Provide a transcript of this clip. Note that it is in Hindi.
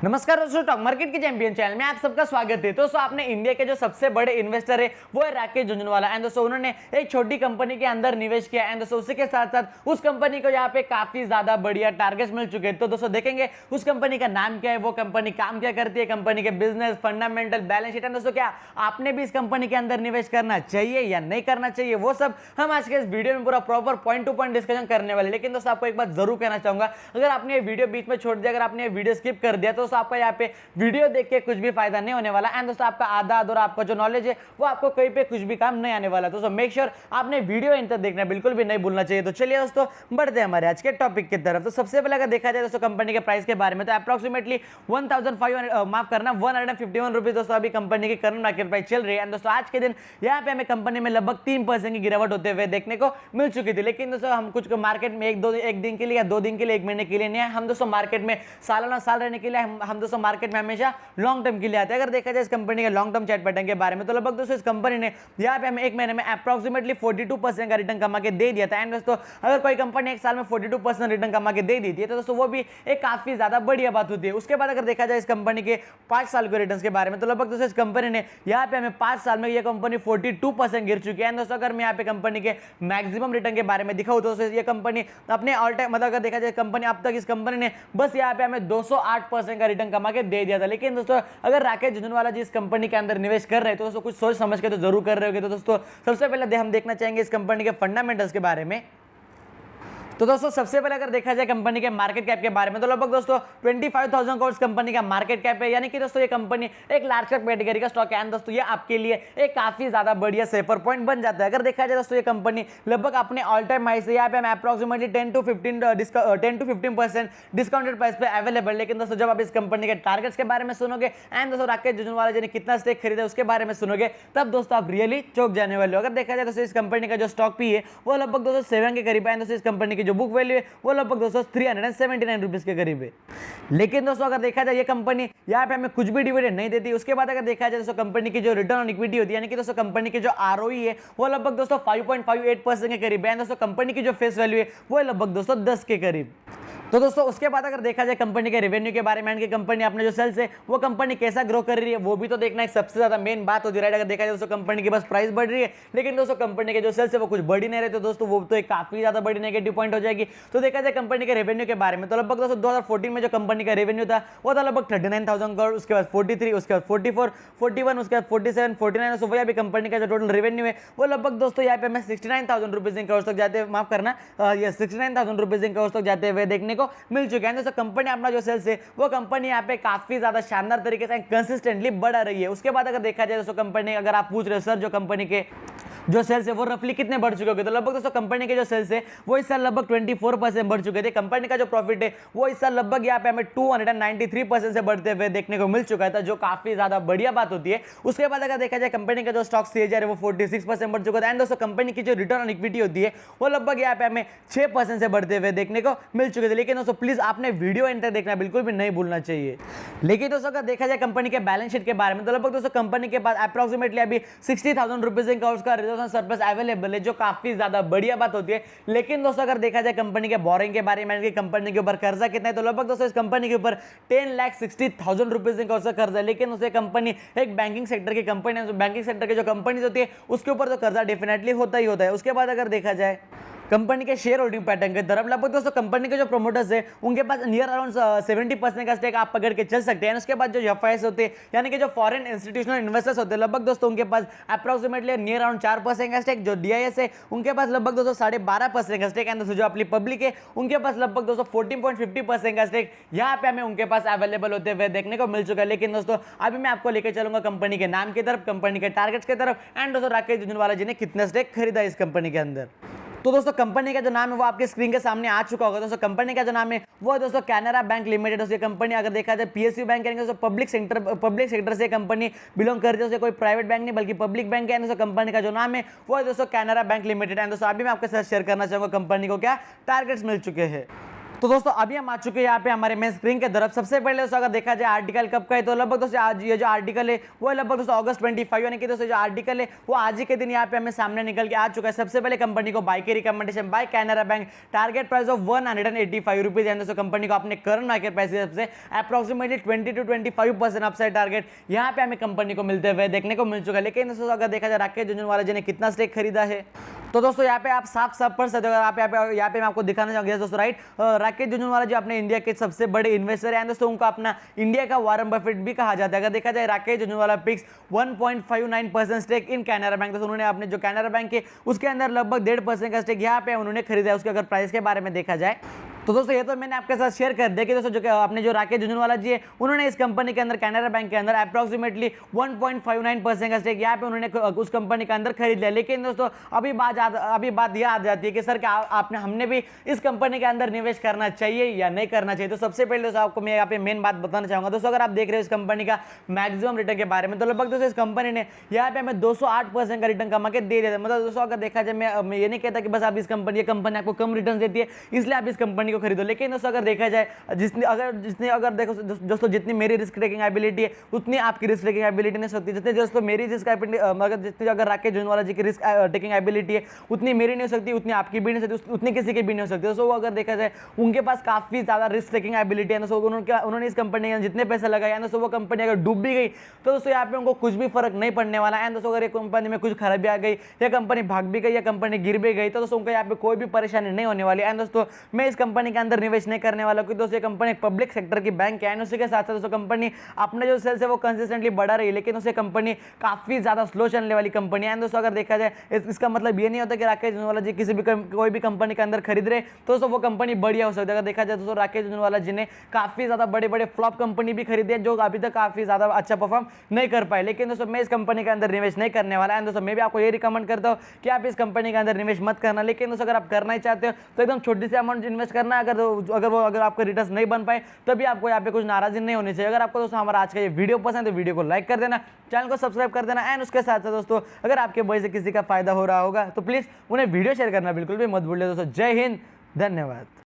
नमस्कार दोस्तों, स्टॉक मार्केट के चैंपियन चैनल में आप सबका स्वागत है। दोस्तों, आपने इंडिया के जो सबसे बड़े इन्वेस्टर है वो है राकेश झुंझुनवाला। एंड दोस्तों उन्होंने एक छोटी कंपनी के अंदर निवेश किया। एंड दोस्तों उसी के साथ साथ उस कंपनी को यहाँ पे काफी ज्यादा बढ़िया टारगेट्स मिल चुके हैं। तो दोस्तों देखेंगे उस कंपनी का नाम क्या है, वो कंपनी काम क्या करती है, कंपनी के बिजनेस फंडामेंटल बैलेंस शीट। दोस्तों क्या आपने भी इस कंपनी के अंदर निवेश करना चाहिए या नहीं करना चाहिए, वो सब हम आज के इस वीडियो में पूरा proper point two point discussion करने वाले। लेकिन दोस्तों आपको एक बात जरूर कहना चाहूंगा, अगर आपने ये वीडियो बीच में छोड़ दिया, अगर आपने ये वीडियो स्किप कर दिया, तो दोस्तों आपका यहाँ पे वीडियो देख के कुछ भी फायदा नहीं होने वाला। एंड दोस्तों आपका आधा अधूरा आपका जो नॉलेज है वो आपको कहीं पे कुछ भी काम नहीं आने वाला। दोस्तों मेक श्योर आपने वीडियो इन तक देखना बिल्कुल भी नहीं भूलना चाहिए। तो चलिए दोस्तों बढ़ते हैं हमारे आज के टॉपिक की तरफ। तो सबसे पहले अगर देखा जाए दोस्तों कंपनी के प्राइस के बारे में, तो अप्रोक्सीमेटली 1,551 रुपीज दोस्तों अभी कंपनी की करंट मार्केट प्राइस चल रही है। दोस्तों आज के दिन यहाँ पे हमें कंपनी में लगभग 3% की गिरावट होते हुए देखने को मिल चुकी थी। लेकिन दोस्तों हम कुछ मार्केट में एक दिन के लिए या 2 दिन के लिए, 1 महीने के लिए नहीं है। हम दोस्तों मार्केट में सालाना साल रहने के लिए हम दोस्तों मार्केट में हमेशा लॉन्ग टर्म के लिए आते हैं। अगर देखा जाए इस कंपनी के लॉन्ग टर्म चार्ट पैटर्न के बारे में, तो लगभग दोस्तों इस कंपनी ने यहाँ पे हमें 1 महीने में अप्रोक्सीमेटली 42% का रिटर्न कमा के दे दिया था। एंड दोस्तों अगर कोई कंपनी 1 साल में 42% रिटर्न कमा के दे दी है, तो दोस्तों वो भी एक काफी ज्यादा बढ़िया बात होती है। उसके बाद अगर देखा जाए इस कंपनी के 5 साल के रिटर्न के बारे में, तो लगभग दोस्तों इस कंपनी ने यहाँ पे हमें 5 साल में ये कंपनी 42% गिर चुकी है। दोस्तों अगर मैं यहाँ पे कंपनी के मैक्सिमम रिटर्न के बारे में दिखाऊं, तो ये कंपनी अपने ऑल टाइम मतलब अगर देखा जाए कंपनी अब तक इस कंपनी ने बस यहाँ पे हमें 208% का रिटर्न कमा के दे दिया था। लेकिन दोस्तों अगर राकेश झुंझुनवाला जी इस कंपनी के अंदर निवेश कर रहे हैं, तो दोस्तों कुछ सोच समझ के तो जरूर कर रहे होंगे। तो दोस्तों सबसे पहले हम देखना चाहेंगे इस कंपनी के फंडामेंटल्स के बारे में। तो दोस्तों सबसे पहले अगर देखा जाए कंपनी के मार्केट कैप के बारे में, तो लगभग दोस्तों 25,000 करोड़ कंपनी का मार्केट कैप है। यानी कि दोस्तों ये कंपनी एक लार्ज कैप कैटेगरी का स्टॉक है। एंड दोस्तों ये आपके लिए एक काफी ज्यादा बढ़िया सेफर पॉइंट बन जाता है। अगर देखा जाए दोस्तों ये कंपनी लगभग अपने ऑल टाइम हाई से यहाँ पे हम अप्रोक्सीमेटली 10 to 15% डिस्काउंटेड प्राइस पे अवेलेबल। लेकिन दोस्तों जब आप इस कंपनी के टारगेट्स के बारे में सुनोगे एंड दोस्तों राकेश झुंझुनवाला जी ने कितना स्टेक खरीदा उसके बारे में सुनोगे, तब दोस्तों आप रियली चौंक जाने वाले हो। अगर देखा जाए दोस्तों इस कंपनी का जो स्टॉक पी है वो लगभग दोस्तों 7 के करीब है। दोस्तों इस कंपनी की जो बुक वैल्यू है वो लगभग दोस्तों 379 रुपीज के करीब है। लेकिन दोस्तों अगर देखा जाए ये कंपनी यहाँ पे हमें कुछ भी डिविडेंड नहीं देती। उसके बाद अगर देखा जाए दोस्तों कंपनी की जो रिटर्न ऑन इक्विटी होती है, यानी कि दोस्तों कंपनी की जो आरओई है वो लगभग दोस्तों 5.58% के करीब है। दोस्तों कंपनी की जो फेस वैल्यू है वो लगभग दोस्तों 10 के करीब। तो दोस्तों उसके बाद अगर देखा जाए कंपनी के रेवेन्यू के बारे में कि कंपनी अपने जो सेल्स है वो कंपनी कैसा ग्रो कर रही है, वो भी तो देखना एक सबसे ज्यादा मेन बात होती है। अगर देखा जाए दोस्तों कंपनी की बस प्राइस बढ़ रही है, लेकिन दोस्तों कंपनी के जो सेल्स है वो कुछ बढ़ ही नहीं रहे, तो दोस्तों वो तो एक काफी ज्यादा बड़ी नेगेटिव पॉइंट हो जाएगी। तो देखा जाए कंपनी के रेवेन्यू के बारे में, तो लगभग दोस्तों 2014 में जो कंपनी का रेवेन्यू था वो था लगभग 39,000 करोड़। उसके बाद 43, उसके बाद 44, 41, उसके बाद 47, 49। सो वही कंपनी का जो टोटल रेवेन्यू है वो लगभग दोस्तों यहाँ पे हमें 69,000 रुपीज इन करोड़ तक जाते हुए, माफ करना, ये 69,000 रुपीज इन करोड़ तक जाते हुए देखने को मिल चुके हैं। दोस्तों कंपनी अपना जो सेल्स है वो कंपनी यहाँ पे काफी ज्यादा शानदार तरीके से कंसिस्टेंटली बढ़ा रही है। उसके बाद अगर देखा जाए दोस्तों कंपनी, अगर आप पूछ रहे हो सर जो कंपनी के जो सेल्स है वो रफली कितने बढ़ चुके होंगे, तो लगभग दोस्तों कंपनी के जो सेल्स है वो इस साल लगभग 24% बढ़ चुके थे। कंपनी का जो प्रॉफिट है वो इस साल लगभग यहाँ पे हमें 293% से बढ़ते हुए देखने को मिल चुका था, जो काफी ज्यादा बढ़िया बात होती है। उसके बाद अगर देखा जाए कंपनी का जो स्टॉक सीएजीआर है वो 46% बढ़ चुका था। एंड दोस्तों कंपनी की जो रिटर्न ऑन इक्विटी होती है वो लगभग यहाँ पे हमें 6% से बढ़ते हुए देखने को मिल चुके थे। लेकिन दोस्तों प्लीज आपने वीडियो एंड तक देखना बिल्कुल भी नहीं भूलना चाहिए। लेकिन दोस्तों अगर देखा जाए कंपनी के बैलेंस शीट के बारे में, तो लगभग दोस्तों कंपनी के पास अप्रोक्सीमेटली अभी 60,000 रुपीज का रिजर्व सरप्लस अवेलेबल है, जो काफी ज्यादा बढ़िया बात होती है। लेकिन दोस्तों अगर देखा जाए कंपनी के बोरिंग के बारे में, कंपनी के ऊपर कर्जा कितना है, तो लगभग दोस्तों इस कंपनी के ऊपर 10,60,000 रुपीज का कर्जा। लेकिन उसे कंपनी एक बैंकिंग सेक्टर की कंपनी है, बैंकिंग सेक्टर की जो कंपनी होती है उसके ऊपर तो कर्जा डेफिनेटली होता ही होता है। उसके बाद अगर देखा जाए कंपनी के शेयर होल्डिंग पैटर्न की तरफ, लगभग दोस्तों कंपनी के जो प्रोमोटर्स है उनके पास नियर अराउंड 70% का स्टेक आप पकड़ के चल सकते हैं। उसके बाद जो एफआईएस होते हैं यानी कि जो फॉरेन इंस्टीट्यूशनल इन्वेस्टर्स होते हैं, लगभग दोस्तों उनके पास अप्रोक्सीमेटली नियर अराउंड 4% का स्टेक। जो डीआईएस है उनके पास लगभग दोस्तों 12.5% का स्टेक। एंड जो अपनी पब्लिक है उनके पास लगभग दोस्तों 14.50% का स्टेक यहाँ पे हमें उनके पास अवेलेबल होते हुए देखने को मिल चुका है। लेकिन दोस्तों अभी मैं आपको लेकर चलूंगा कंपनी के नाम की तरफ, कंपनी के टारगेट्स की तरफ, एंड दोस्तों राकेश झुंझुनवाला जी ने कितना स्टेक खरीदा इस कंपनी के अंदर। तो दोस्तों कंपनी का जो नाम है वो आपके स्क्रीन के सामने आ चुका होगा। दोस्तों कंपनी का जो नाम है वो है दोस्तों कैनरा बैंक लिमिटेड। दोस्तों कंपनी अगर देखा जाए पीएसयू बैंक करेंगे, दोस्तों पब्लिक सेक्टर से कंपनी बिलोंग करती है। कोई प्राइवेट बैंक नहीं बल्कि पब्लिक बैंक है। दोस्तों कंपनी का जो नाम है वो है दोस्तों कैनरा बैंक लिमिटेड। एंड दोस्तों अभी मैं आपके साथ शेयर करना चाहूंगा कंपनी को क्या टारगेट्स मिल चुके हैं। तो दोस्तों अभी हम आ चुके हैं यहाँ पे हमारे मेन स्क्रीन के तरफ। सबसे पहले दोस्तों अगर देखा जाए आर्टिकल कब का है, तो लगभग दोस्तों आज ये जो आर्टिकल है वो लगभग दोस्तों अगस्त 25, यानी कि दोस्तों जो आर्टिकल है वो आज ही के दिन यहाँ पे हमें सामने निकल के आ चुका है। सबसे पहले कंपनी को बाय की recommendation bye Canara bank, target price of 185 rupees. दोस्तों कंपनी को अपने करंट मार्केट प्राइस से अप्रोक्सीमेटली 20 to 25% अपसाइड टारगेट यहाँ पे हमें कंपनी को मिलते हुए देखने को मिल चुका है। लेकिन दोस्तों अगर देखा जाए राकेश झुनझुनवाला जी ने कितना स्टेक खरीदा है, तो दोस्तों यहाँ पे आप साफ पढ़ सकते हो। अगर यहाँ पे मैं आपको दिखाना चाहूंगा दोस्तों, राइट, राकेश झुनझुनवाला जी अपने इंडिया के सबसे बड़े इन्वेस्टर हैं दोस्तों। उनको अपना इंडिया का वारन बफेट भी कहा जाता है। अगर देखा जाए Rakesh Jhunjhunwala picks 1.59% stake in Canara bank. दोस्तों उन्होंने अपने जो कैनरा बैंक है उसके अंदर लगभग 1.5% का स्टेक यहाँ पे उन्होंने खरीदा है। उसके अगर प्राइस के बारे में देखा जाए तो दोस्तों ये तो मैंने आपके साथ शेयर कर दिया कि दोस्तों जो अपने जो राकेश झुनझुनवाला जी है उन्होंने इस कंपनी के अंदर कैनरा बैंक के अंदर अप्रोक्सीमेटली 1.59% का स्टेक यहाँ पे उन्होंने उस कंपनी के अंदर खरीद लिया। लेकिन दोस्तों अभी बात यह आ जाती है कि सर क्या आपने हमने भी इस कंपनी के अंदर निवेश करना चाहिए या नहीं करना चाहिए। तो सबसे पहले दोस्तों आपको मैं यहाँ पे मेन बात बताना चाहूंगा। दोस्तों अगर आप देख रहे हो इस कंपनी का मैक्सिमम रिटर्न के बारे में, तो लगभग दोस्तों इस कंपनी ने यहाँ पे हमें 208% का रिटर्न कमा के दे दिया। मतलब दोस्तों अगर देखा जाए मैं ये नहीं कहता कि बस आप इस कंपनी आपको कम रिटर्न देती है इसलिए आप इस कंपनी को खरीदो। लेकिन दोस्तों अगर देखा जाए अगर देखो दोस्तों जितनी मेरी रिस्क टेकिंग एबिलिटी है उतनी आपकी रिस्क टेकिंग एबिलिटी नहीं सकती। जितनी दोस्तों मेरी रिस्क जितनी अगर राकेश झुनझुनवाला जी की रिस्क टेकिंग एबिलिटी है उतनी मेरी नहीं हो सकती, उतनी आपकी भी नहीं सकती, उतनी किसी की भी नहीं हो सकती। दोस्तों अगर देखा जाए उनके पास काफी ज्यादा रिस्क टेकिंग एबिलिटी है। दोस्तों उन्होंने इस कंपनी के जितने पैसे लगाए दोस्तों वो कंपनी अगर डूब भी गई तो दोस्तों यहाँ पे उनको कुछ भी फर्क नहीं पड़ने वाला है। दोस्तों अगर ये कंपनी में कुछ खराबी आ गई या कंपनी भाग भी गई या कंपनी गिर भी गई तो दोस्तों उनको यहाँ पे कोई भी परेशानी नहीं होने वाली है। दोस्तों मैं इस कंपनी के अंदर निवेश नहीं करने वाला क्योंकि दोस्तों ये कंपनी पब्लिक सेक्टर की बैंक है। उसी के साथ साथ दोस्तों कंपनी अपने जो सेल्स है वो कंसिस्टेंटली बढ़ा रही है। लेकिन दोस्तों कंपनी काफी ज्यादा स्लो चलने वाली कंपनी है। दोस्तों अगर देखा जाए इसका मतलब ये नहीं होता कि राकेश झुनझुनवाला जी किसी भी कोई भी कंपनी के अंदर खरीद रहे तो दोस्तों वो कंपनी बढ़िया हो सकती है। अगर देखा जाए दोस्तों राकेश झुनझुनवाला जी ने काफी ज्यादा बड़े बड़े फ्लॉप कंपनी भी खरीदी है जो अभी तक काफी ज्यादा अच्छा परफॉर्म नहीं कर पाए। लेकिन दोस्तों मैं इस कंपनी के अंदर निवेश नहीं करने वाला है। दोस्तों मैं भी आपको ये रिकमेंड करता हूँ कि आप इस कंपनी के अंदर निवेश मत करना। लेकिन दोस्तों अगर आप करना ही चाहते हो तो एकदम छोटी सी अमाउंट इन्वेस्ट करना। अगर आपका रिटर्न नहीं बन पाए तभी आपको यहाँ पे कुछ नाराजगी नहीं होनी चाहिए। अगर आपको दोस्तों हमारा आज का ये वीडियो पसंद है तो वीडियो को लाइक कर देना, चैनल को सब्सक्राइब कर देना एंड उसके साथ साथ दोस्तों अगर आपके वजह से किसी का फायदा हो रहा होगा तो प्लीज उन्हें वीडियो शेयर करना बिल्कुल भी मत भूलिए। दोस्तों जय हिंद, धन्यवाद।